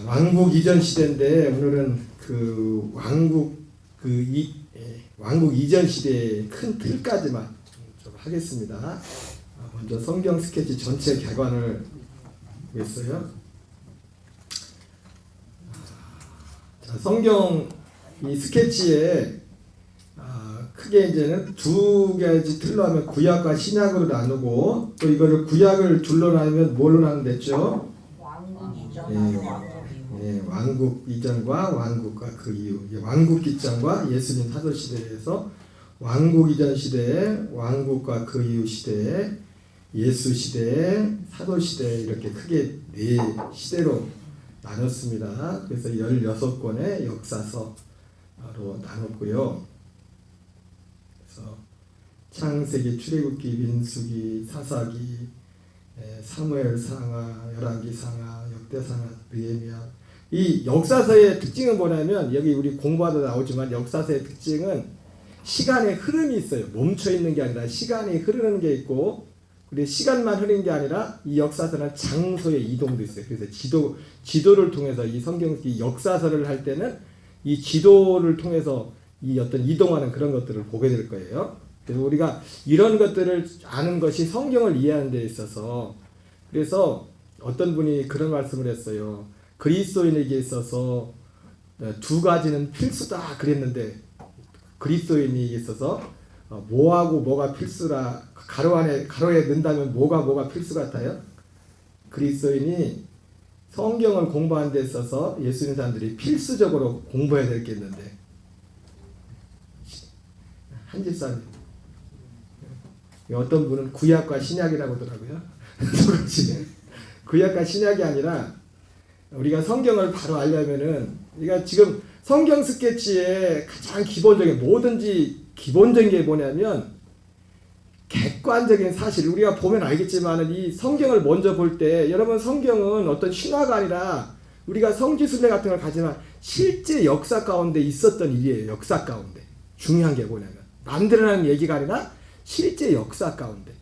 왕국 이전 시대인데 오늘은 왕국 이전 시대의 큰 틀까지만 좀 하겠습니다. 먼저 성경 스케치 전체 개관을 보겠어요. 자, 성경 이 스케치에 크게 이제는 두 가지 틀로 하면 구약과 신약으로 나누고, 또 이거를 구약을 둘로 나누면 뭘로 나눈댔죠? 왕국 이전과 왕국과 그 이후. 왕국 기점과 예수님 사도 시대에서 왕국 이전 시대에, 왕국과 그 이후 시대에, 예수 시대에, 사도 시대에, 이렇게 크게 네 시대로 나눴습니다. 그래서 16권의 역사서로 나눴고요. 그래서 창세기, 출애굽기, 민수기, 사사기, 사무엘상하, 열왕기상하, 역대상하, 느헤미야. 이 역사서의 특징은 뭐냐면, 여기 우리 공부하다 나오지만 역사서의 특징은 시간의 흐름이 있어요. 멈춰 있는 게 아니라 시간이 흐르는 게 있고, 그리고 시간만 흐르는 게 아니라 이 역사서는 장소의 이동도 있어요. 그래서 지도를 통해서 이 성경 이 역사서를 할 때는 이 지도를 통해서 이 어떤 이동하는 그런 것들을 보게 될 거예요. 그래서 우리가 이런 것들을 아는 것이 성경을 이해하는 데 있어서, 그래서 어떤 분이 그런 말씀을 했어요. 그리스도인에게 있어서 두 가지는 필수다 그랬는데, 그리스도인에게 있어서 뭐하고 뭐가 필수라, 가로에 넣는다면 뭐가 필수 같아요? 그리스도인이 성경을 공부하는 데 있어서 예수님 사람들이 필수적으로 공부해야 될 게 있는데, 한 집사님, 어떤 분은 구약과 신약이라고 하더라고요. 구약과 신약이 아니라 우리가 성경을 바로 알려면은, 우리가 지금 성경 스케치의 가장 기본적인, 뭐든지 기본적인 게 뭐냐면 객관적인 사실. 우리가 보면 알겠지만 이 성경을 먼저 볼 때, 여러분 성경은 어떤 신화가 아니라 우리가 성지순례 같은 걸 가지만 실제 역사 가운데 있었던 일이에요. 역사 가운데 중요한 게 뭐냐면 만들어낸 얘기가 아니라 실제 역사 가운데,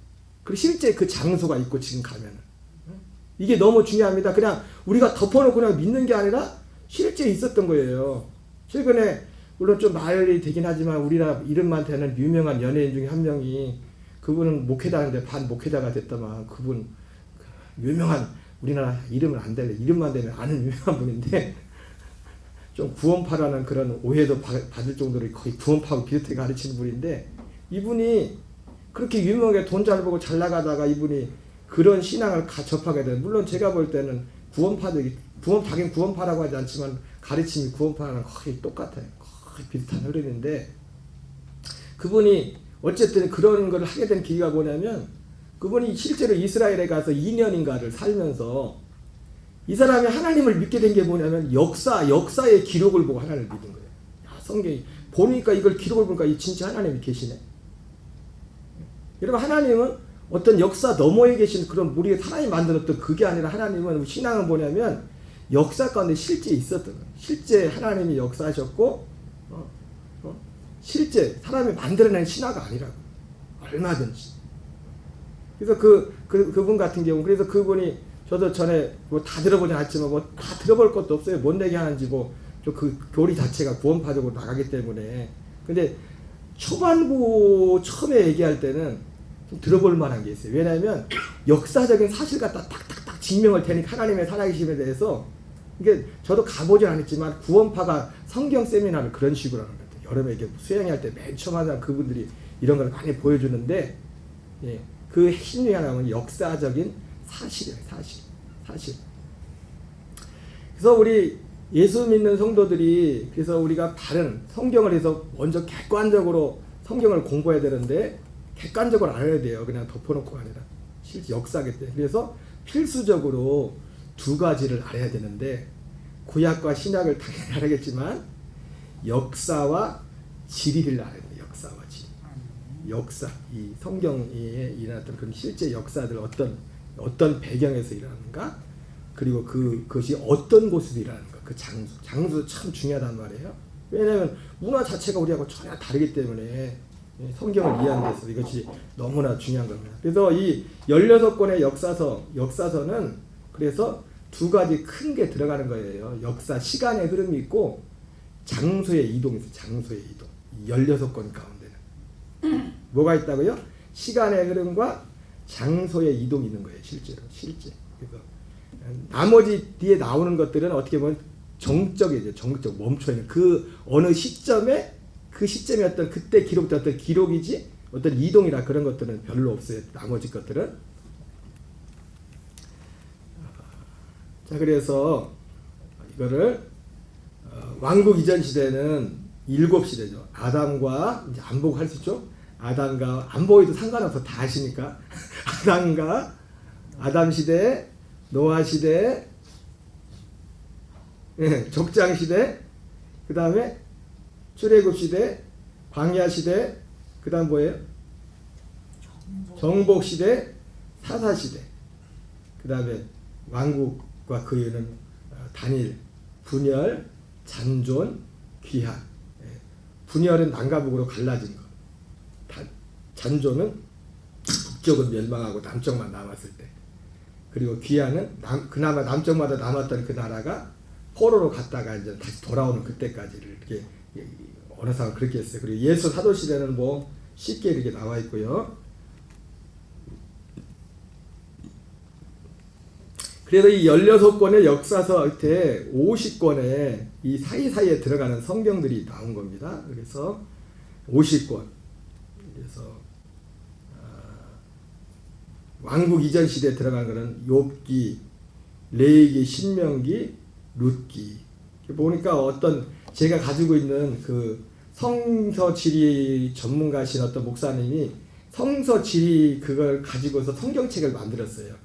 그리고 실제 그 장소가 있고 지금 가면은 이게 너무 중요합니다. 그냥 우리가 덮어놓고 그냥 믿는 게 아니라 실제 있었던 거예요. 최근에 물론 좀 말이 되긴 하지만 우리나라 이름만 되는 유명한 연예인 중에 한 명이, 그분은 목회자인데 반 목회자가 됐다만, 그분 유명한, 우리나라 이름은 안 될래, 이름만 되면 아는 유명한 분인데 좀 구원파라는 그런 오해도 받을 정도로 거의 구원파하고 비슷하게 가르치는 분인데, 이분이 그렇게 유명하게 돈 잘 벌고 잘 나가다가 이분이 그런 신앙을 접하게 돼요. 물론 제가 볼 때는 자기는 구원파라고 하지 않지만 가르침이 구원파랑 거의 똑같아요. 거의 비슷한 흐름인데, 그분이 어쨌든 그런 걸 하게 된 계기가 뭐냐면, 그분이 실제로 이스라엘에 가서 2년인가를 살면서 이 사람이 하나님을 믿게 된 게 뭐냐면 역사의 기록을 보고 하나님을 믿은 거예요. 성경이 보니까, 이걸 기록을 보니까 이 진짜 하나님이 계시네. 여러분, 하나님은 어떤 역사 너머에 계신 그런, 우리가 사람이 만들었던 그게 아니라, 하나님은, 신앙은 뭐냐면 역사 가운데 실제 있었던 거예요. 실제 하나님이 역사하셨고, 실제 사람이 만들어낸 신화가 아니라고. 얼마든지. 그래서 그분 같은 경우, 그래서 그분이, 저도 전에 뭐 다 들어보지 않았지만 뭐 다 들어볼 것도 없어요. 뭔 얘기 하는지 뭐, 그 교리 자체가 구원파적으로 나가기 때문에. 근데 처음에 얘기할 때는 좀 들어볼 만한 게 있어요. 왜냐하면 역사적인 사실 갖다 딱딱딱 증명을 테니까, 하나님의 살아계심에 대해서. 이게 저도 가보진 않았지만 구원파가 성경 세미나를 그런 식으로 하는 거예요. 여름에 수양할 때 맨 처음 하자 그분들이 이런 걸 많이 보여주는데, 예, 그 핵심 중에 하나는 역사적인 사실이에요. 사실. 그래서 우리 예수 믿는 성도들이, 그래서 우리가 바른 성경을 해서 먼저 객관적으로 성경을 공부해야 되는데, 객관적으로 알아야 돼요. 그냥 덮어놓고가 아니라 실제 역사기 때문에. 그래서 필수적으로 두 가지를 알아야 되는데, 구약과 신약을 당연히 알아야겠지만 역사와 지리를 알아야 돼요. 역사와 지리. 역사, 이 성경에 일어났던 그런 실제 역사들, 어떤 배경에서 일어나는가, 그리고 그것이 어떤 곳에서 일어나는가, 그 장소 참 중요하단 말이에요. 왜냐하면 문화 자체가 우리하고 전혀 다르기 때문에 성경을 이해하는 데서 이것이 너무나 중요한 겁니다. 그래서 이 16권의 역사서는 그래서 두 가지 큰 게 들어가는 거예요. 역사, 시간의 흐름이 있고 장소의 이동이 있어요. 장소의 이동. 16권 가운데는. 뭐가 있다고요? 시간의 흐름과 장소의 이동이 있는 거예요. 실제로. 그래서 나머지 뒤에 나오는 것들은 어떻게 보면 정적이죠. 정적 멈춰있는 그 어느 시점에 그 시점이 어떤 그때 기록된 어떤 기록이지 어떤 이동이나 그런 것들은 별로 없어요. 나머지 것들은. 자, 그래서 이거를 왕국 이전 시대는 7시대죠. 아담과 이제 안 보고 할 수 있죠. 아담과 안 보여도 상관없어. 다 아시니까. 아담과 아담 시대, 노아 시대, 족장 시대, 그 다음에 출애굽 시대, 광야 시대, 그 다음 뭐예요? 정복 시대, 사사 시대, 그 다음에 왕국과 그 이유는 단일, 분열, 잔존, 귀환. 분열은 남과 북으로 갈라진 것. 잔존은 북쪽은 멸망하고 남쪽만 남았을 때. 그리고 귀환은 그나마 남쪽마다 남았던 그 나라가 포로로 갔다가 이제 다시 돌아오는 그때까지를 이렇게 어느 사람 그렇게 했어요. 그리고 예수 사도 시대는 뭐 쉽게 이렇게 나와 있고요. 그래서 이 16권의 역사서 밑에 50권의 이 사이사이에 들어가는 성경들이 나온 겁니다. 그래서 50권. 그래서 왕국 이전 시대에 들어간 거는 욥기, 레위기, 신명기, 룻기. 보니까 어떤 제가 가지고 있는 그 성서 지리 전문가신 어떤 목사님이 성서 지리 그걸 가지고서 성경책을 만들었어요.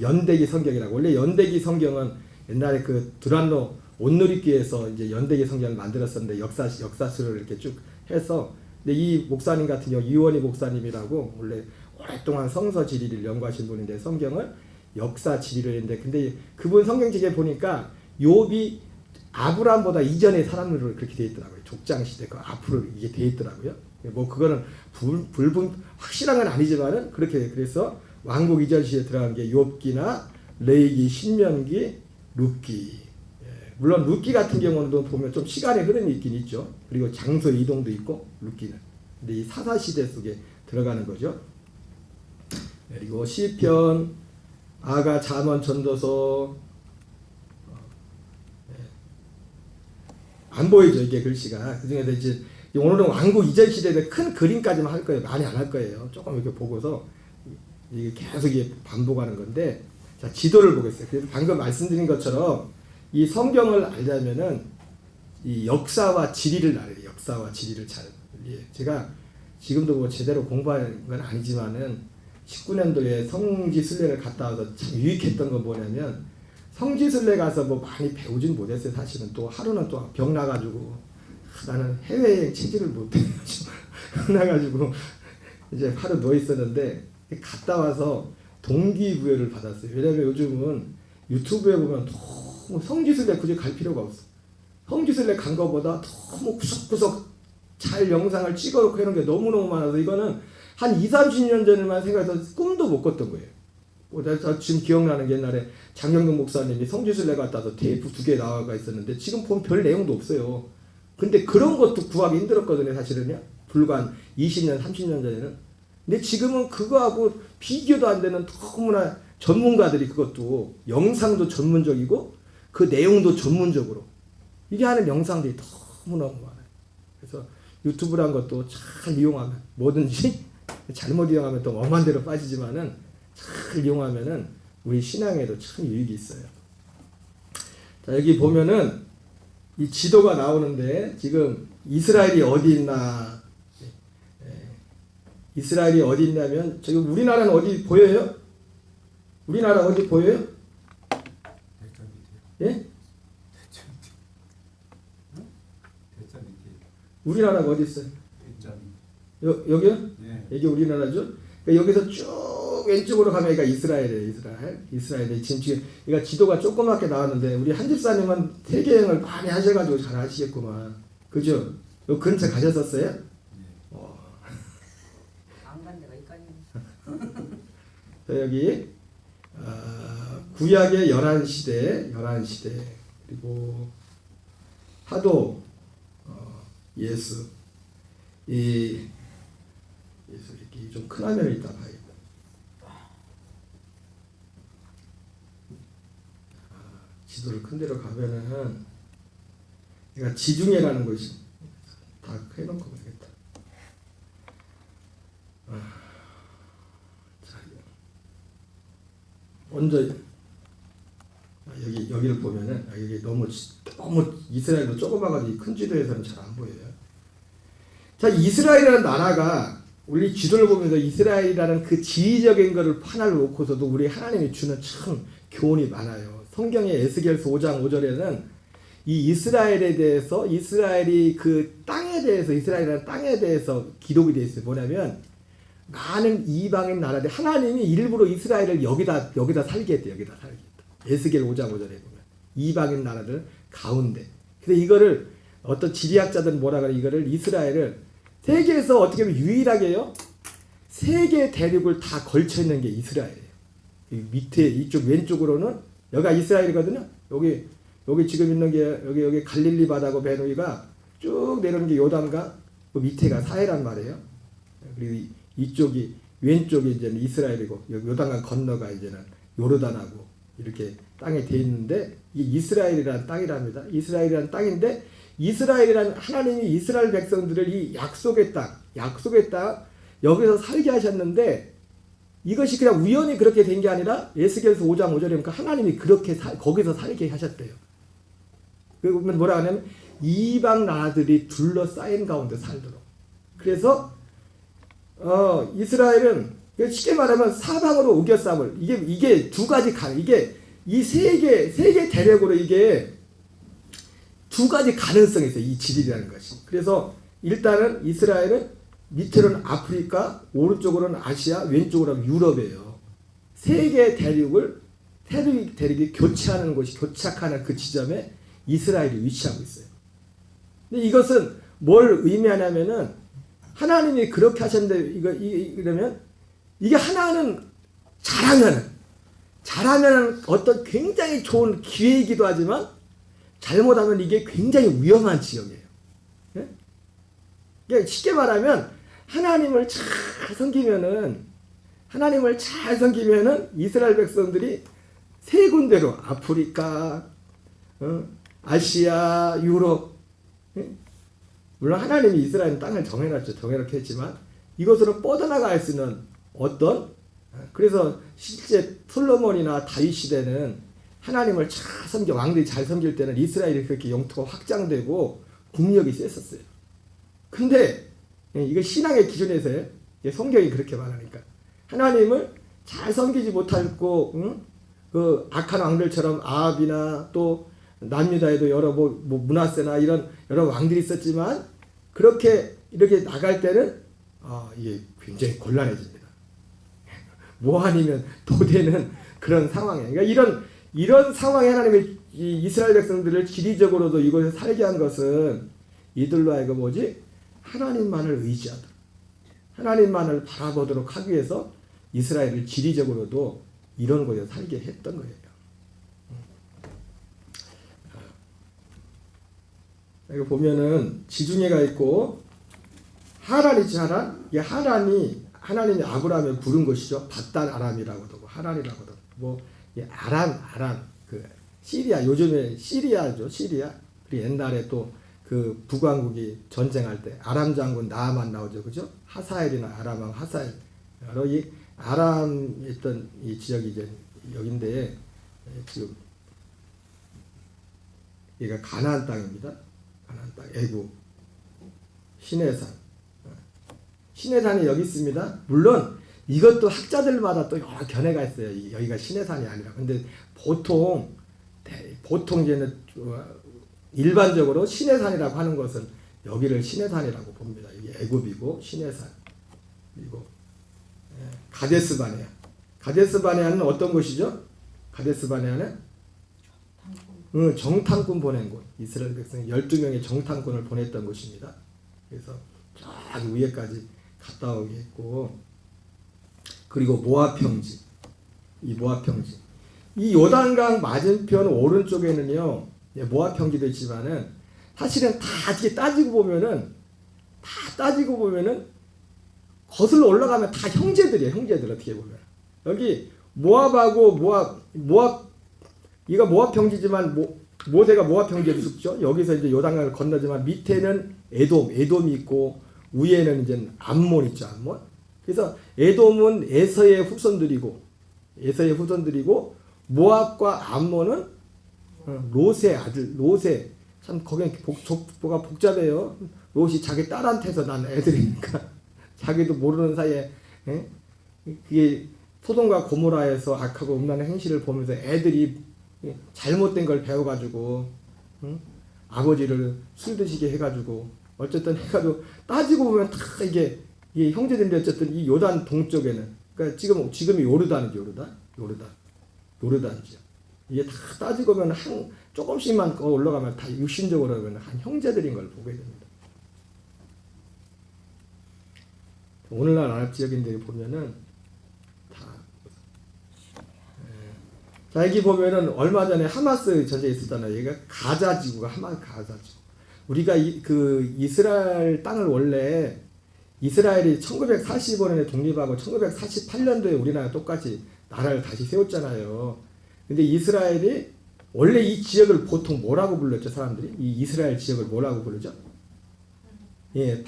연대기 성경이라고. 원래 연대기 성경은 옛날에 그 두란노 온누리교에서 이제 연대기 성경을 만들었었는데 역사수를 이렇게 쭉 해서. 근데 이 목사님 같은 경우 이원희 목사님이라고 원래 오랫동안 성서 지리를 연구하신 분인데 성경을 역사 지리를 했는데 근데 그분 성경책에 보니까 욥이 아브라함보다 이전의 사람으로 그렇게 돼 있더라고요. 족장 시대 그 앞으로 이게 돼 있더라고요. 뭐 그거는 불분 확실한 건 아니지만은 그렇게 그래서 왕국 이전 시대에 들어간 게 욥기나 레위기, 신명기, 룻기. 물론 룻기 같은 경우는 보면 좀 시간의 흐름이 있긴 있죠. 그리고 장소 이동도 있고 룻기는. 근데 이 사사 시대 속에 들어가는 거죠. 그리고 시편, 아가, 잠언, 전도서 안 보이죠 이게 글씨가. 그 중에서 이제 오늘은 왕국 이전 시대의 큰 그림까지만 할 거예요. 많이 안 할 거예요. 조금 이렇게 보고서 이게 계속 이게 반복하는 건데, 자 지도를 보겠어요. 그래서 방금 말씀드린 것처럼 이 성경을 알려면은 이 역사와 지리를 알아요. 역사와 지리를 잘. 제가 지금도 뭐 제대로 공부한 건 아니지만은 19년도에 성지순례를 갔다 와서 참 유익했던 건 뭐냐면 성지순례 가서 뭐 많이 배우진 못했어요. 사실은 또 하루는 또 병 나가지고 나는 해외여행 체질을 못해가지고 나가지고 이제 하루 누워 있었는데 갔다 와서 동기부여를 받았어요. 왜냐면 요즘은 유튜브에 보면 너무 성지순례 굳이 갈 필요가 없어. 성지순례 간 거보다 너무 구석구석 잘 영상을 찍어놓고 이런 게 너무너무 많아서 이거는 한 20, 30년 전에만 생각해서 꿈도 못 꿨던 거예요. 내가 지금 기억나는 게 옛날에 장영근 목사님이 성지순례 갔다 와서 테이프 2개 나와가 있었는데 지금 보면 별 내용도 없어요. 근데 그런 것도 구하기 힘들었거든요. 사실은요. 불과 한 20년, 30년 전에는. 근데 지금은 그거하고 비교도 안 되는 너무나 전문가들이 그것도 영상도 전문적이고 그 내용도 전문적으로 이게 하는 영상들이 너무너무 많아요. 그래서 유튜브란 것도 잘 이용하면 뭐든지 잘못 이용하면 또 엄한 데로 빠지지만은 잘 이용하면은 우리 신앙에도 참 유익이 있어요. 자, 여기 보면은 이 지도가 나오는데 지금 이스라엘이 어디 있나? 이스라엘이 어디 있냐면 지금 우리나라는 어디 보여요? 우리나라 어디 보여요? 예? 우리나라가 어디 있어요? 여기요? 네. 여기 우리나라죠? 그러니까 여기서 쭉 왼쪽으로 가면 여기가 이스라엘이에요. 이스라엘이 지금 그러니까 지도가 조그맣게 나왔는데 우리 한 집사님은 세계 여행을 많이 하셔가지고 잘 아시겠구만. 그죠? 요 근처 가셨었어요? 네. 안 간 데가 있거든요. 여기 구약의 열한 시대 그리고 하도 예수 예수 이렇게 좀 큰 화면을 이따 봐야겠다. 지도를 큰 데로 가면은 그러니까 지중해라는 것이 다 해놓고 가야겠다. 자, 먼저 여기를 보면은 여기 너무 이스라엘도 조그마가지고 큰 지도에서는 잘 안 보여요. 자, 이스라엘이라는 나라가 우리 지도를 보면서 이스라엘이라는 그 지리적인 것을 하나를 놓고서도 우리 하나님이 주는 참 교훈이 많아요. 성경의 에스겔서 5장 5절에는 이 이스라엘에 대해서 이스라엘이 그 땅에 대해서 이스라엘이라는 땅에 대해서 기록이 되어 있어요. 뭐냐면 많은 이방인 나라들 하나님이 일부러 이스라엘을 여기다 살게 했대요. 여기다 살게 했다. 에스겔 5장 5절에 보면 이방인 나라들 가운데. 그래서 이거를 어떤 지리학자들은 뭐라 그래? 이거를 이스라엘을 세계에서 어떻게 보면 유일하게요. 세계 대륙을 다 걸쳐 있는 게 이스라엘이에요. 밑에 이쪽 왼쪽으로는 여기가 이스라엘이거든요. 여기 지금 있는 게 여기 갈릴리 바다고 베누이가 쭉 내려오는 게 요단강, 그 밑에가 사해란 말이에요. 그리고 이쪽이 왼쪽이 이제는 이스라엘이고 여기 요단강 건너가 이제는 요르단하고 이렇게 땅에 돼 있는데 이게 이스라엘이라는 땅이랍니다. 이스라엘이라는 땅인데 이스라엘이라는 하나님이 이스라엘 백성들을 이 약속의 땅 여기서 살게 하셨는데 이것이 그냥 우연히 그렇게 된 게 아니라 에스겔서 5장 5절에 보니까 하나님이 그렇게 거기서 살게 하셨대요. 그리고 뭐라 하냐면 이방 나라들이 둘러싸인 가운데 살도록. 그래서 이스라엘은 쉽게 말하면 사방으로 우겨싸을 이게 두 가지 이게 이 세계 대륙으로 이게 두 가지 가능성이 있어요. 이 지리라는 것이. 그래서 일단은 이스라엘은 밑으로는 아프리카, 오른쪽으로는 아시아, 왼쪽으로는 유럽이에요. 세계 대륙이 교착하는 그 지점에 이스라엘이 위치하고 있어요. 근데 이것은 뭘 의미하냐면은 하나님이 그렇게 하셨는데 이러면 이게 하나는 잘하면은 어떤 굉장히 좋은 기회이기도 하지만 잘못하면 이게 굉장히 위험한 지역이에요. 네? 그러니까 쉽게 말하면 하나님을 잘 섬기면은 이스라엘 백성들이 세 군데로 아프리카, 아시아, 유럽. 물론 하나님이 이스라엘 땅을 정해놓게 했지만 이것으로 뻗어나갈 수 있는 그래서 실제 솔로몬이나 다윗 시대는 하나님을 잘 왕들이 잘 섬길 때는 이스라엘이 그렇게 영토가 확장되고 국력이 셌었어요. 근데 이거 신앙의 기준에서요. 성경이 그렇게 말하니까 하나님을 잘 섬기지 못하고 그 악한 왕들처럼 아합이나 또 남유다에도 여러 므낫세나 이런 여러 왕들이 있었지만 그렇게 이렇게 나갈 때는 이게 굉장히 곤란해집니다. 뭐 아니면 도되는 그런 상황이에요. 그러니까 이런 상황에 하나님이 이스라엘 백성들을 지리적으로도 이곳에 살게 한 것은 이들로 하여금 하나님만을 의지하도록 하나님만을 바라보도록 하기 위해서 이스라엘을 지리적으로도 이런 곳에 살게 했던 거예요. 여기 보면은 지중해가 있고 하란이지 하란. 이게 하나님이 아브라함을 부른 것이죠. 밧단 아람이라고도 하고 하란이라고도 아람 그 시리아 요즘에 시리아죠. 시리아. 그리고 옛날에 또 그 북왕국이 전쟁할 때 아람 장군 나아만 나오죠. 그죠? 하사엘이나 아람왕 하사엘. 바로 이 아람 있던 이 지역이 이제 여긴데 지금 여기가 가나안 땅입니다. 가나안 땅 애굽 시내산. 시내산이 여기 있습니다. 물론 이것도 학자들마다 또 여러 견해가 있어요. 여기가 시내산이 아니라. 근데 보통 이제는 일반적으로 시내산이라고 하는 것은 여기를 시내산이라고 봅니다. 이게 애굽이고 시내산. 그리고 가데스바네아. 가데스바네아는 어떤 곳이죠? 가데스바네아는 정탐꾼 보낸 곳. 이스라엘 백성이 12명의 정탐꾼을 보냈던 곳입니다. 그래서 쫙 위에까지 갔다 오게 했고, 그리고 모압 평지. 이 모압 평지. 이 요단강 맞은편 오른쪽에는요, 모압 평지도 있지만은 사실은 다 이렇게 따지고 보면은 거슬러 올라가면 다 형제들이에요. 형제들 어떻게 보면 여기 모압하고 모압 이가 모압 평지지만 모세가 모압 평지에 있었죠. 여기서 이제 요단강을 건너지만 밑에는 에돔이 있고 위에는 이제 암몬 있죠. 암몬. 그래서 에돔은 에서의 후손들이고 모압과 암몬은 롯의 아들 롯의 참 거기 족보가 복잡해요. 롯이 자기 딸한테서 난 애들이니까 자기도 모르는 사이에 그게 소돔과 고모라에서 악하고 음란한 행실을 보면서 애들이 잘못된 걸 배워가지고 아버지를 술 드시게 해가지고 어쨌든 해가지고 따지고 보면 다 이게 형제들인데 어쨌든 이 요단 동쪽에는 그러니까 지금이 요르단이죠. 요르단이죠. 이게 다 따지고 보면 조금씩만 올라가면 다 육신적으로 보면 한 형제들인 걸 보게 됩니다. 오늘날 아랍 지역인데 보면은 자, 여기 보면은 얼마 전에 하마스 전쟁이 있었잖아요. 얘가 가자 지구가 가자 지구. 우리가 그 이스라엘 땅을 원래 이스라엘이 1945년에 독립하고 1948년도에 우리나라 똑같이 나라를 다시 세웠잖아요. 근데 이스라엘이 원래 이 지역을 보통 뭐라고 불렀죠, 사람들이? 이 이스라엘 지역을 뭐라고 부르죠? 예,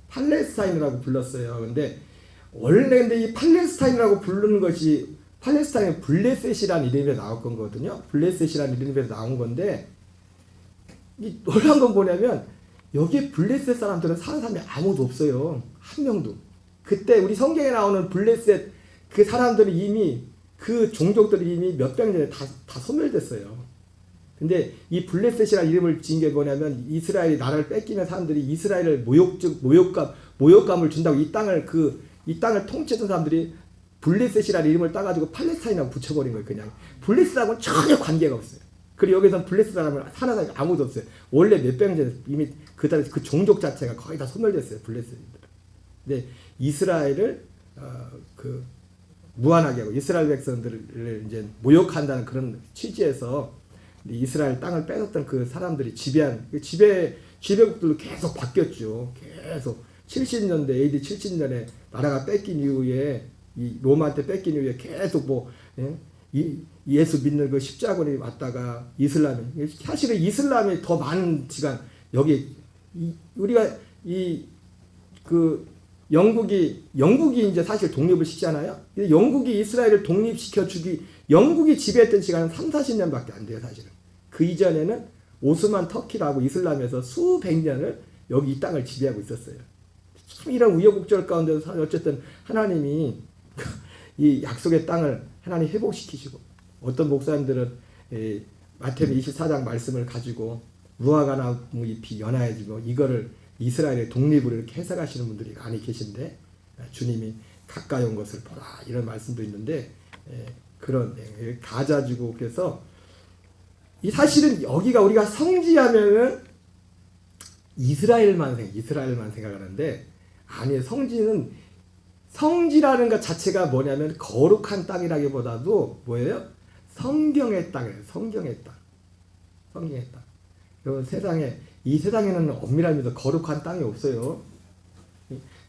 팔레스타인이라고 불렀어요. 근데 이 팔레스타인이라고 부르는 것이 팔레스타인의 블레셋이라는 이름에 나온 거거든요. 블레셋이라는 이름에 나온 건데 이 놀라운 건 뭐냐면 여기에 블레셋 사람들은 사는 사람이 아무도 없어요. 한 명도. 그때 우리 성경에 나오는 블레셋 그 사람들은 이미 그 종족들이 이미 몇백 년에 다 소멸됐어요. 근데 이 블레셋이라는 이름을 지은 게 뭐냐면 이스라엘이 나라를 뺏기면 사람들이 이스라엘을 모욕감을 준다고 이 땅을 통치했던 사람들이 블레셋이라는 이름을 따가지고 팔레스타인이라고 붙여버린 거예요. 그냥 블레셋하고는 전혀 관계가 없어요. 그리고 여기서는 블레셋 사람은 사는 사람이 아무도 없어요. 원래 몇백 년 전에 이미 그 종족 자체가 거의 다 소멸됐어요. 블레셋들. 근데 이스라엘을 무한하게 하고 이스라엘 백성들을 이제 모욕한다는 그런 취지에서 이스라엘 땅을 뺏었던 그 사람들이 지배국들로 계속 바뀌었죠. 계속 70년대 AD 70년에 나라가 뺏긴 이후에 이 로마한테 뺏긴 이후에 계속 예수 믿는 그 십자군이 왔다가 이슬람이 사실은 이슬람이 더 많은 시간 여기 우리가 영국이 이제 사실 독립을 시키잖아요. 영국이 이스라엘을 독립시켜 영국이 지배했던 시간은 30-40년밖에 안 돼요, 사실은. 그 이전에는 오스만 터키라고 이슬람에서 수백 년을 여기 이 땅을 지배하고 있었어요. 참 이런 우여곡절 가운데서 어쨌든 하나님이 이 약속의 땅을 하나님 회복시키시고 어떤 목사님들은 마태복음 24장 말씀을 가지고 무화과 나무 잎이 연하여지고 이거를 이스라엘의 독립으로 이렇게 해석하시는 분들이 많이 계신데 주님이 가까이 온 것을 보라 이런 말씀도 있는데 그런 가자지고 그래서 이 사실은 여기가 우리가 성지하면은 이스라엘만 생각하는데 아니에요. 성지라는 것 자체가 뭐냐면 거룩한 땅이라기보다도 뭐예요? 성경의 땅이에요. 성경의 땅. 여러분 이 세상에는 엄밀하게 해서 거룩한 땅이 없어요.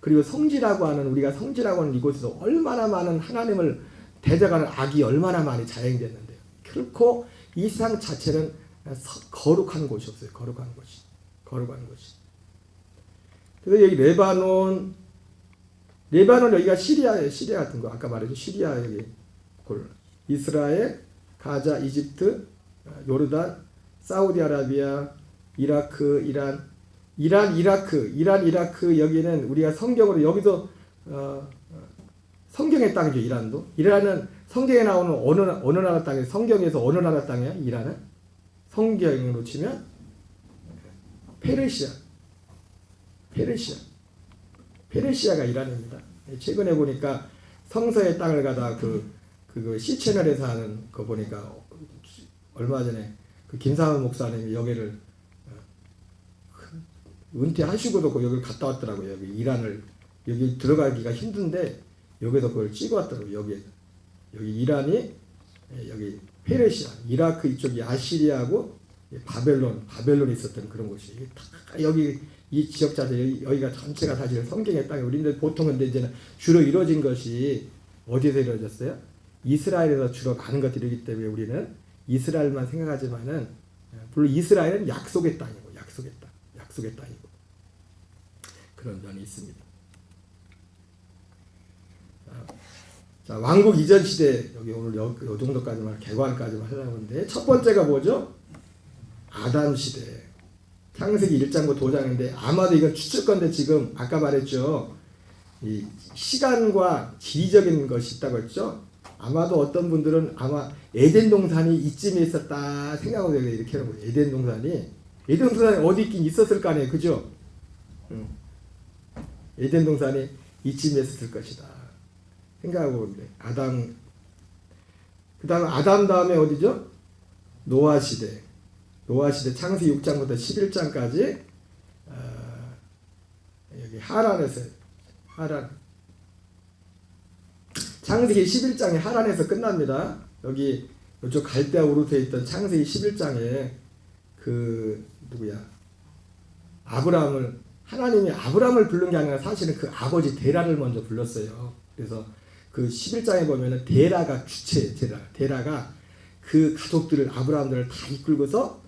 그리고 우리가 성지라고 하는 이곳에서 얼마나 많은 하나님을 대적하는 악이 얼마나 많이 자행됐는데요. 결코 이 세상 자체는 거룩한 곳이 없어요. 거룩한 곳이. 그래서 여기 레바논 여기가 시리아 같은 거 아까 말했죠. 시리아 여기 이스라엘, 가자, 이집트, 요르단, 사우디아라비아, 이라크, 이라크 여기는 우리가 성경으로 여기도 성경의 땅이죠. 이란은 성경에 나오는 어느 나라 땅이에요? 성경에서 어느 나라 땅이에요? 이란은 성경으로 치면 페르시아가 이란입니다. 최근에 보니까 성서의 땅을 가다 그 C채널에서 하는 거 보니까 얼마 전에 그 김상훈 목사님이 여기를 은퇴하시고도 여기를 갔다 왔더라고요. 여기 이란을 여기 들어가기가 힘든데 여기서 그걸 찍어 왔더라고요. 여기 이란이, 여기 페르시아, 이라크 이쪽이 아시리아하고 바벨론이 있었던 그런 곳이 여기 이 지역 자체 여기가 전체가 사실 성경의 땅이 우리는 보통은 근데 이제는 주로 이루어진 것이 어디서 이루어졌어요? 이스라엘에서 주로 많은 것들이 이기 때문에 우리는 이스라엘만 생각하지만은 물론 이스라엘은 약속의 땅이고 약속의 땅이고 그런 면이 있습니다. 자, 왕국 이전 시대 여기 오늘 요 정도까지만 개관까지만 하려고 하는데 첫 번째가 뭐죠? 아담 시대. 창세기 1장부터 5장인데 아마도 이건 추측건데 지금 아까 말했죠. 이 시간과 지리적인 것이 있다고 했죠. 아마도 어떤 분들은 아마 에덴 동산이 이쯤에 있었다 생각하고 이렇게 하는 거예요. 에덴 동산이 어디 있긴 있었을 거 아니에요. 그죠? 에덴 동산이 이쯤에 있었을 것이다 생각하고 있는데 그 다음에 아담 다음에 어디죠? 노아 시대 창세기 6장부터 11장까지 여기 하란에서 창세기 11장에 하란에서 끝납니다. 여기 이쪽 갈대아 우르트에 있던 창세기 11장에 그 누구야? 하나님이 아브라함을 부른 게 아니라 사실은 그 아버지 데라를 먼저 불렀어요. 그래서 그 11장에 보면은 데라가 주체예요. 데라가 그 가족들을 아브라함들을 다 이끌고서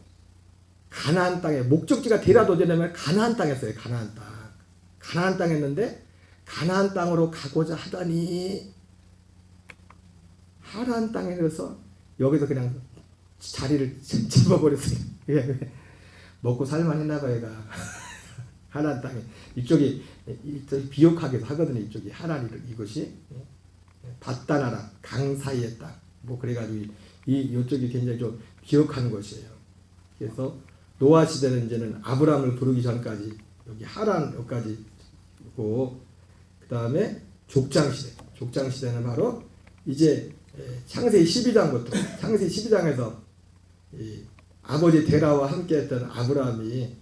가나안 땅에 목적지가 데라도 되려면 가나안 땅이었어요. 가나안 땅 했는데 가나안 땅으로 가고자 하더니 하란 땅에 들어서 여기서 그냥 자리를 잡아버렸어요. 먹고 살만했나 봐요. 얘가 하란 땅에 이쪽이 비옥하기도 하거든요. 이쪽이 하란 이것이 바다나라 강 사이의 땅 뭐 그래가지고 이쪽이 굉장히 좀 비옥한 곳이에요. 그래서 노아 시대는 이제는 아브라함을 부르기 전까지 여기 하란 여기까지 있고 그 다음에 족장 시대는 바로 이제 창세기 12장에서 이 아버지 데라와 함께했던 아브라함이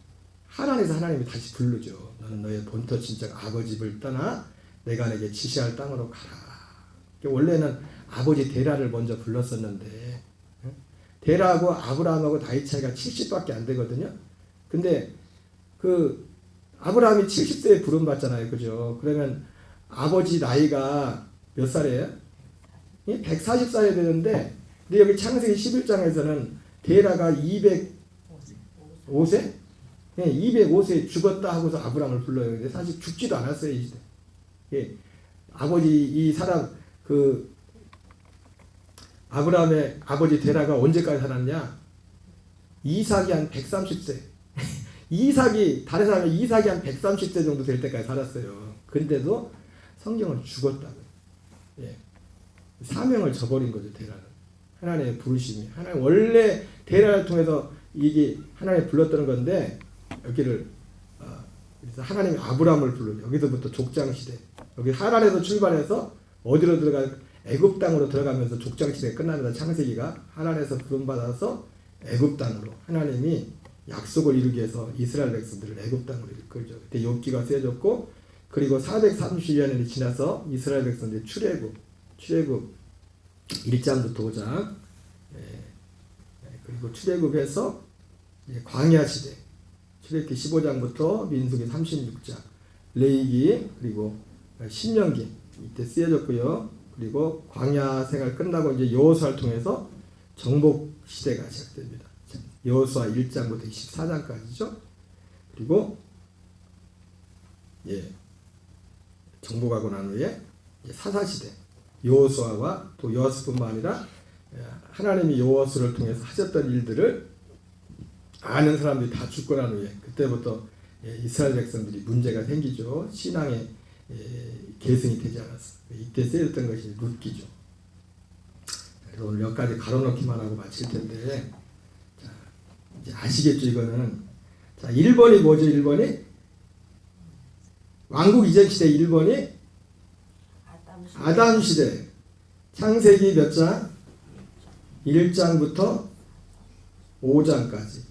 하란에서 하나님이 다시 부르죠. 너는 너의 본토 친척 아버지 집을 떠나 내가 내게 지시할 땅으로 가라. 원래는 아버지 데라를 먼저 불렀었는데 데라하고 아브라함하고 나이 차이가 70밖에 안 되거든요. 근데 그 아브라함이 70세에 부름받잖아요. 그죠? 그러면 아버지 나이가 몇 살이에요? 140살이 되는데 근데 여기 창세기 11장에서는 데라가 205세? 205세에 죽었다 하고서 아브라함을 불러요. 근데 사실 죽지도 않았어요. 이 시대. 이 사람 아브라함의 아버지 데라가 언제까지 살았냐? 이삭이 한 130세. 다른 사람이 이삭이 한 130세 정도 될 때까지 살았어요. 근데도 성경은 죽었다고요. 사명을 저버린 거죠, 데라는. 하나님의 부르심이. 하나님 원래 데라를 통해서 이게 하나님이 불렀던 건데 여기를 그래서 하나님이 아브라함을 불러요. 여기서부터 족장 시대. 여기 하란에서 출발해서 어디로 애굽 땅으로 들어가면서 족장 시대가 끝납니다. 창세기가 하란에서 부름받아서 애굽 땅으로 하나님이 약속을 이루기 위해서 이스라엘 백성들을 애굽 땅으로 이끌죠. 그때 욥기가 쓰여졌고 그리고 430년이 지나서 이스라엘 백성들이 출애굽 1장부터 5장 그리고 출애굽해서 광야 시대 출애굽기 15장부터 민수기 36장 레위기 그리고 신명기 이때 쓰여졌고요. 그리고 광야 생활 끝나고 이제 여호수아를 통해서 정복 시대가 시작됩니다. 여호수아 1장부터 24장까지죠. 그리고 정복하고 난 후에 사사 시대 여호수아와 또 여호수아뿐만 아니라 하나님이 여호수아를 통해서 하셨던 일들을 아는 사람들이 다 죽고 난 후에 그때부터 이스라엘 백성들이 문제가 생기죠. 신앙의 계승이 되지 않았어. 이때 쓰였던 것이 룻기죠. 그래서 오늘 몇 가지 가로놓기만 하고 마칠 텐데, 자, 이제 아시겠죠, 이거는. 자, 1번이 뭐죠, 1번이? 왕국 이전 시대 1번이 아담 시대. 창세기 몇 장? 1장부터 5장까지.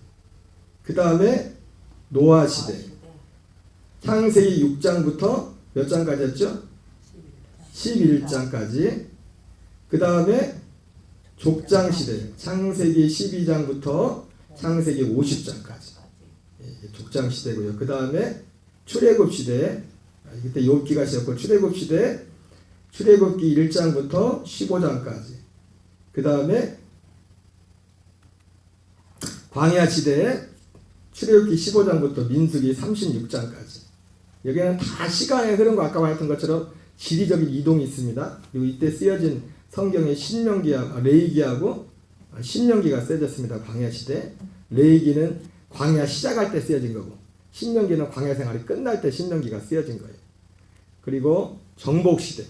그 다음에 노아 시대. 창세기 6장부터 몇 장까지였죠? 11장까지. 그 그 다음에 족장시대, 창세기 12장부터 창세기 50장까지 족장시대고요. 그 다음에 출애굽시대, 그때 욥기가 시작했고 출애굽시대, 출애굽기 1장부터 15장까지. 그 다음에 광야시대, 출애굽기 15장부터 민수기 36장까지. 여기는 다 시간의 흐름과 아까 말했던 것처럼 지리적인 이동이 있습니다. 그리고 이때 쓰여진 성경의 레위기하고 신명기가 쓰여졌습니다. 광야시대. 레위기는 광야 시작할 때 쓰여진 거고, 신명기는 광야 생활이 끝날 때 신명기가 쓰여진 거예요. 그리고 정복시대,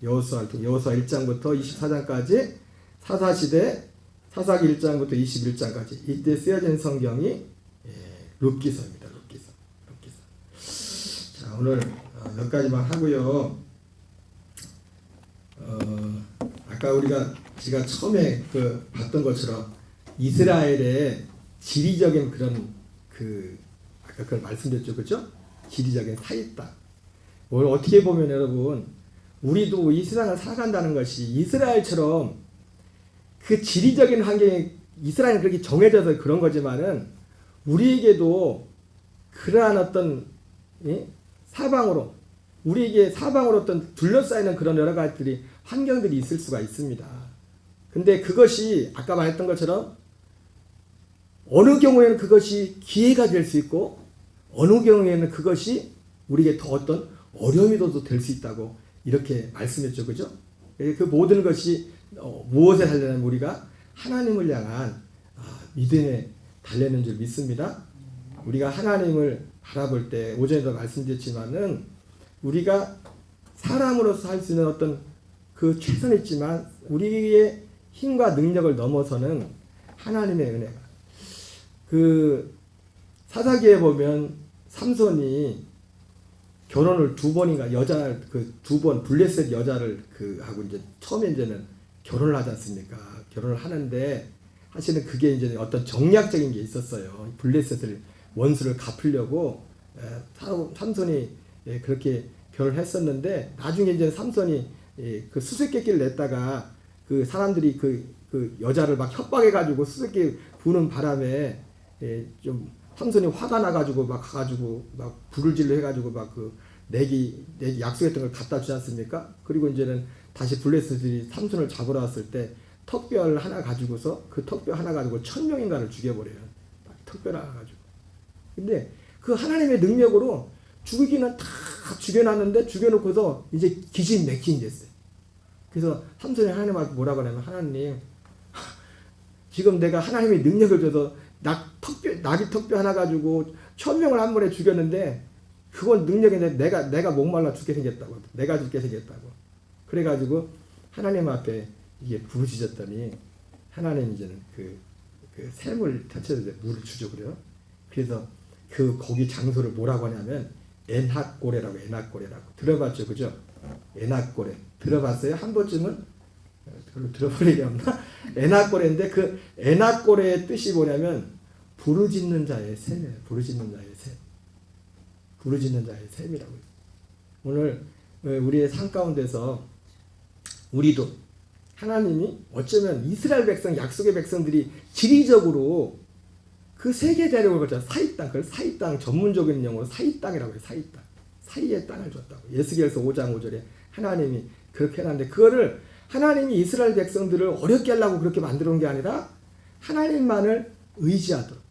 여호수아 1장부터 24장까지, 사사시대, 사사기 1장부터 21장까지. 이때 쓰여진 성경이 룻기서입니다. 룻기서. 자, 오늘 몇 가지만 하고요. 아까 제가 처음에 봤던 것처럼 이스라엘의 지리적인 그런 아까 그걸 말씀드렸죠, 그렇죠? 지리적인 사이 땅. 오늘 어떻게 보면 여러분, 우리도 이 세상을 살아간다는 것이 이스라엘처럼 그 지리적인 환경이 이스라엘은 그렇게 정해져서 그런 거지만은 우리에게도 그러한 어떤 사방으로 우리에게 사방으로 어떤 둘러싸이는 그런 여러 가지들이 환경들이 있을 수가 있습니다. 근데 그것이 아까 말했던 것처럼 어느 경우에는 그것이 기회가 될 수 있고 어느 경우에는 그것이 우리에게 더 어떤 어려움이 더 될 수 있다고 이렇게 말씀했죠. 그죠? 그 모든 것이 무엇에 달려는 우리가 하나님을 향한 믿음에 달려는 줄 믿습니다. 우리가 하나님을 바라볼 때 오전에도 말씀드렸지만은 우리가 사람으로서 할 수 있는 어떤 그 최선이 있지만 우리의 힘과 능력을 넘어서는 하나님의 은혜가 사사기에 보면 삼손이 결혼을 2번인가 여자를 2번 블레셋 여자를 하고 이제 처음에 이제는 결혼을 하지 않습니까? 결혼을 하는데 사실은 그게 이제 어떤 정략적인 게 있었어요. 블레셋을 원수를 갚으려고 삼손이 그렇게 결혼했었는데 나중에 이제 삼손이 그 수수께끼를 냈다가 그 사람들이 그 여자를 막 협박해가지고 수수께끼 부는 바람에 좀 삼손이 화가 나가지고 막 가가지고 막 불을 질러 해가지고 막 내기 약속했던 걸 갖다 주지 않습니까? 그리고 이제는 다시 블레셋들이 삼손을 잡으러 왔을 때 턱뼈를 하나 가지고서 그 턱뼈 하나 가지고 1000명인가를 죽여버려요. 턱뼈를 하나 가지고. 근데 그 하나님의 능력으로 죽이기는 다 죽여놨는데 죽여놓고서 이제 기진맥진이 됐어요. 그래서 삼손이 하나님 앞에 뭐라고 하냐면 하나님 지금 내가 하나님의 능력을 줘서 나귀 턱뼈 하나 가지고 1000명을 한 번에 죽였는데 그건 능력인데 내가 목말라 죽게 생겼다고. 내가 죽게 생겼다고. 그래가지고 하나님 앞에 이게 부르짖었더니 하나님 이제는 그 샘을 터쳐서 물을 주죠. 그래요. 그래서 거기 장소를 뭐라고 하냐면 에낙고레라고. 들어봤죠? 그죠? 에낙고레. 들어봤어요? 한 번쯤은? 별로 들어볼 일이 없나? 에낙고레인데 그 에낙고레의 뜻이 뭐냐면 부르짖는 자의 샘이에요. 부르짖는 자의 샘이라고 해요. 오늘 우리의 삶 가운데서 우리도 하나님이 어쩌면 이스라엘 백성, 약속의 백성들이 지리적으로 그 세계 대륙을 거쳐 사이 땅, 그걸 사이 땅 전문적인 용어로 사이 땅이라고 해요. 사이 땅. 사이의 땅을 줬다고. 예수기에서 5장 5절에 하나님이 그렇게 해놨는데 그거를 하나님이 이스라엘 백성들을 어렵게 하려고 그렇게 만들어 놓은 게 아니라 하나님만을 의지하도록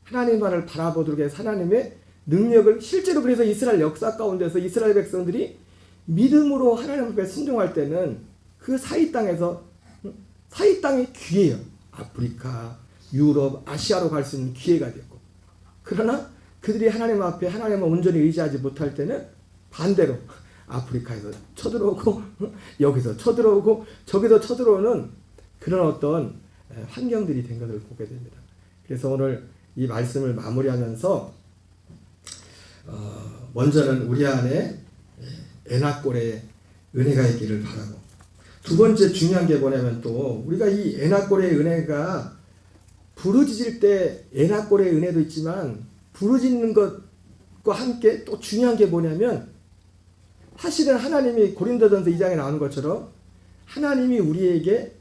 하나님만을 바라보도록 해서 하나님의 능력을 실제로 그래서 이스라엘 역사 가운데서 이스라엘 백성들이 믿음으로 하나님 앞에 순종할 때는 그 사이 땅에서 사이 땅이 기회예요. 아프리카, 유럽, 아시아로 갈 수 있는 기회가 됐고 그러나 그들이 하나님 앞에 하나님을 온전히 의지하지 못할 때는 반대로 아프리카에서 쳐들어오고 여기서 쳐들어오고 저기서 쳐들어오는 그런 어떤 환경들이 된 것을 보게 됩니다. 그래서 오늘 이 말씀을 마무리하면서 먼저는 우리 안에 에낙고레의 은혜가 있기를 바라고 두 번째 중요한 게 뭐냐면 또 우리가 이 에낙고레의 은혜가 부르짖을 때 에낙고레의 은혜도 있지만 부르짖는 것과 함께 또 중요한 게 뭐냐면 사실은 하나님이 고린도전서 2장에 나오는 것처럼 하나님이 우리에게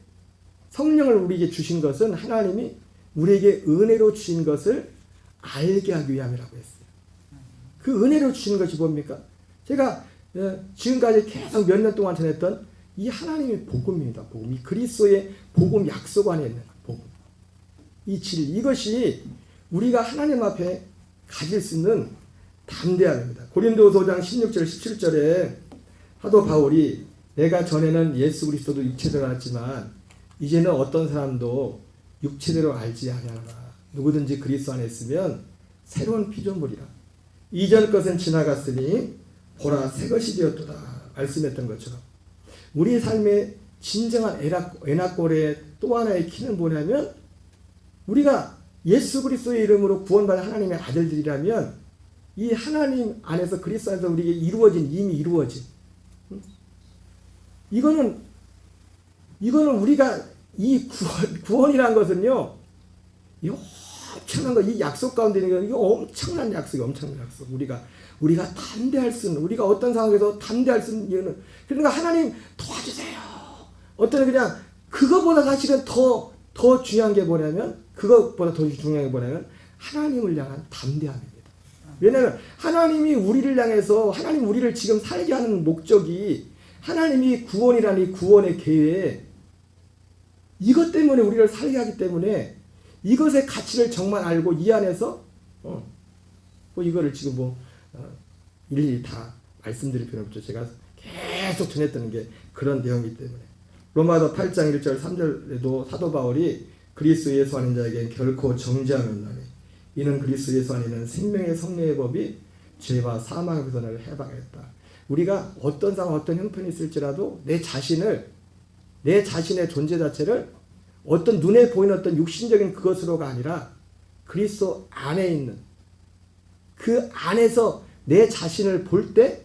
성령을 우리에게 주신 것은 하나님이 우리에게 은혜로 주신 것을 알게 하기 위함이라고 했어요. 그 은혜로 주신 것이 뭡니까? 제가 지금까지 계속 몇 년 동안 전했던 이 하나님의 복음입니다. 복음. 이 그리스도의 복음 약속 안에 있는 복음. 이 진리. 이것이 우리가 하나님 앞에 가질 수 있는 담대함입니다. 고린도서 5장 16절 17절에 사도 바울이 내가 전에는 예수 그리스도도 육체대로 알았지만 이제는 어떤 사람도 육체대로 알지 아니하노라. 누구든지 그리스도 안에 있으면 새로운 피조물이라. 이전 것은 지나갔으니 보라 새 것이 되었도다. 말씀했던 것처럼 우리 삶의 진정한 애낙골의 또 하나의 키는 뭐냐면 우리가 예수 그리스도의 이름으로 구원받은 하나님의 아들들이라면 이 하나님 안에서 그리스도 안에서 우리에게 이미 이루어진 이거는 우리가 이 구원이라는 것은요, 이 엄청난 거, 이 약속 가운데 있는 게, 이거 엄청난 약속. 우리가 담대할 수 있는, 우리가 어떤 상황에서 담대할 수 있는 이유는, 그러니까 하나님 도와주세요. 어떤 그냥, 그거보다 사실은 더 중요한 게 뭐냐면, 하나님을 향한 담대함입니다. 왜냐하면, 하나님이 우리를 향해서, 하나님 우리를 지금 살게 하는 목적이, 하나님이 구원이라는 이 구원의 계획에, 이것 때문에 우리를 살게 하기 때문에 이것의 가치를 정말 알고 이 안에서 이거를 지금 일일이 다 말씀드릴 필요 없죠. 제가 계속 전했던 게 그런 내용이기 때문에. 로마서 8장 1절 3절에도 사도 바울이 그리스도 예수 안인 자에게 결코 정죄함이 없나니 이는 그리스도 예수 안에는 생명의 성령의 법이 죄와 사망의 선을 해방했다. 우리가 어떤 상황 어떤 형편이 있을지라도 내 자신의 존재 자체를 어떤 눈에 보이는 어떤 육신적인 그것으로가 아니라 그리스도 안에 있는 그 안에서 내 자신을 볼 때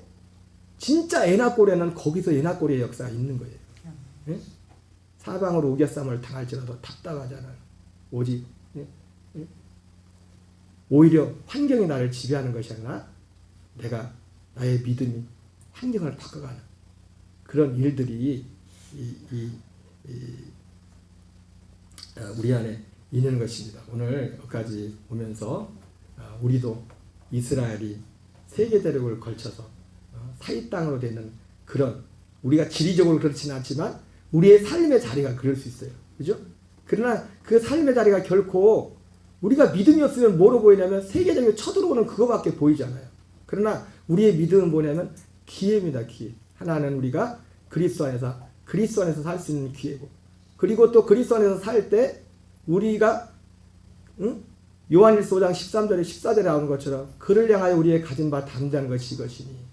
진짜 에나꼴에는 거기서 에나꼴의 역사가 있는 거예요. 예? 사방으로 우겨쌈을 당할지라도 답답하지 않아요. 오직 오히려 환경이 나를 지배하는 것이 아니라 내가 나의 믿음이 환경을 바꿔가는 그런 일들이 우리 안에 있는 것입니다. 오늘 여기까지 보면서 우리도 이스라엘이 세계 대륙을 걸쳐서 사이 땅으로 되는 그런 우리가 지리적으로 그렇지는 않지만 우리의 삶의 자리가 그럴 수 있어요. 그죠? 그러나 그 삶의 자리가 결코 우리가 믿음이 없으면 뭐로 보이냐면 세계적으로 쳐들어오는 그거밖에 보이지 않아요. 그러나 우리의 믿음은 뭐냐면 기회입니다. 기회. 하나는 우리가 그리스도 안에서 살 수 있는 기회고 그리고 또 그리스도 안에서 살 때 우리가 요한일서 5장 13절에 14절에 나오는 것처럼 그를 향하여 우리의 가진 바 담대한 것이 이것이니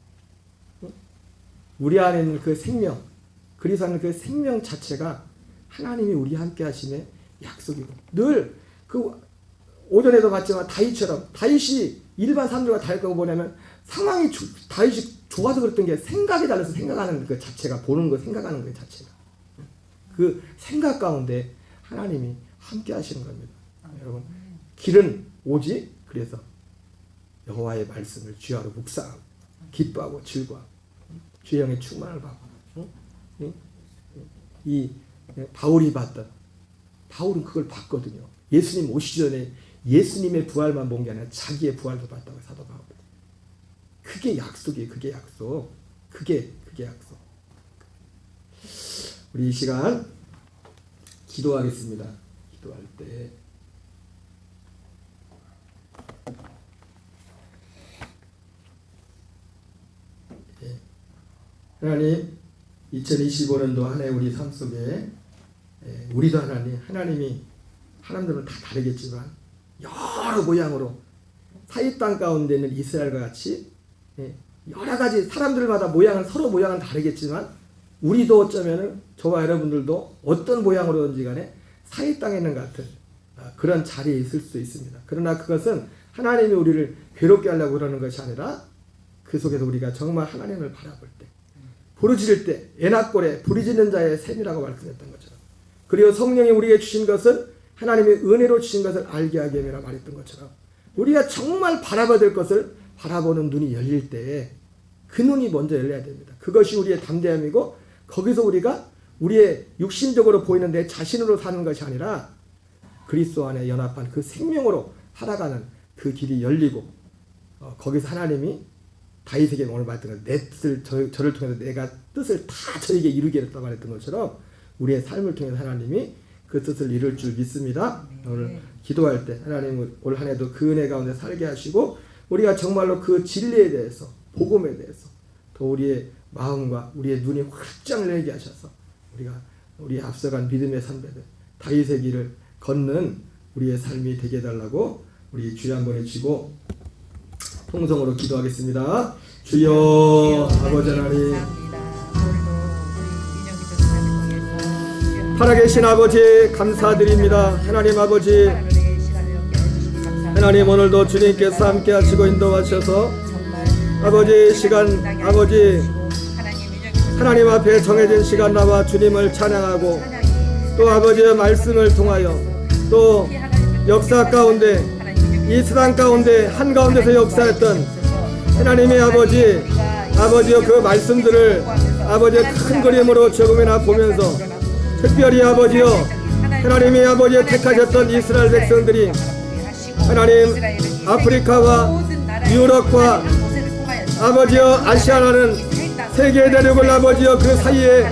우리 안에 있는 그 생명 그리스도 안에 그 생명 자체가 하나님이 우리 함께 하심의 약속이고 늘 그 오전에도 봤지만 다윗이 일반 사람들과 다르다고 뭐냐면 상황이 다윗이 좋아서 그랬던 게 생각이 달라서 생각하는 그 자체가 보는 거 생각하는 그 자체가 그 생각 가운데 하나님이 함께 하시는 겁니다. 여러분 길은 오직 그래서 여호와의 말씀을 주야로 묵상하고 기뻐하고 즐거워하고 주의 영의 충만을 받고 이 바울은 그걸 봤거든요. 예수님 오시기 전에 예수님의 부활만 본 게 아니라 자기의 부활도 봤다고 사도 바울. 그게 약속이에요. 그게 약속. 그게 약속. 우리 이 시간 기도하겠습니다. 기도할 때 하나님 2025년도 한 해 우리 삶 속에 우리도 하나님이 사람들은 다 다르겠지만 여러 모양으로 사이 땅 가운데 있는 이스라엘과 같이 여러 가지 사람들마다 서로 모양은 다르겠지만 우리도 어쩌면은 저와 여러분들도 어떤 모양으로든지 간에 사이 땅에 있는 것 같은 그런 자리에 있을 수 있습니다. 그러나 그것은 하나님이 우리를 괴롭게 하려고 그러는 것이 아니라 그 속에서 우리가 정말 하나님을 바라볼 때 부르짖을 때 애낙골에 부르짖는 자의 셈이라고 말씀했던 것처럼 그리고 성령이 우리에게 주신 것은 하나님의 은혜로 주신 것을 알게 하게 함이라 말했던 것처럼 우리가 정말 바라봐야 될 것을 바라보는 눈이 열릴 때에 그 눈이 먼저 열려야 됩니다. 그것이 우리의 담대함이고 거기서 우리가 우리의 육신적으로 보이는 내 자신으로 사는 것이 아니라 그리스도 안에 연합한 그 생명으로 살아가는 그 길이 열리고 거기서 하나님이 다윗에게 오늘 말했던 내 뜻을 저를 통해서 내가 뜻을 다 저에게 이루게 했다고 말했던 것처럼 우리의 삶을 통해서 하나님이 그 뜻을 이룰 줄 믿습니다. 오늘 기도할 때 하나님 올 한 해도 그 은혜 가운데 살게 하시고 우리가 정말로 그 진리에 대해서 복음에 대해서 더 우리의 마음과 우리의 눈이 활짝 열리게 하셔서 우리가 우리 앞서간 믿음의 선배들 다윗의 길을 걷는 우리의 삶이 되게 해달라고 우리 주여 한번 외치고 통성으로 기도하겠습니다. 주여 아버지 하나님, 살아계신 아버지 감사드립니다. 하나님 아버지, 하나님 오늘도 주님께서 함께 하시고 인도하셔서 아버지 시간, 아버지 하나님 앞에 정해진 시간 나와 주님을 찬양하고 또 아버지의 말씀을 통하여 또 역사 가운데 이 세상 가운데 한가운데서 역사했던 하나님의 아버지의 그 말씀들을 아버지의 큰 그림으로 조금이나 보면서 특별히 아버지여 하나님이 아버지의 택하셨던 이스라엘 백성들이 하나님 아프리카와 유럽과 아버지여 아시아라는 세계의 대륙을 아버지여 그 사이에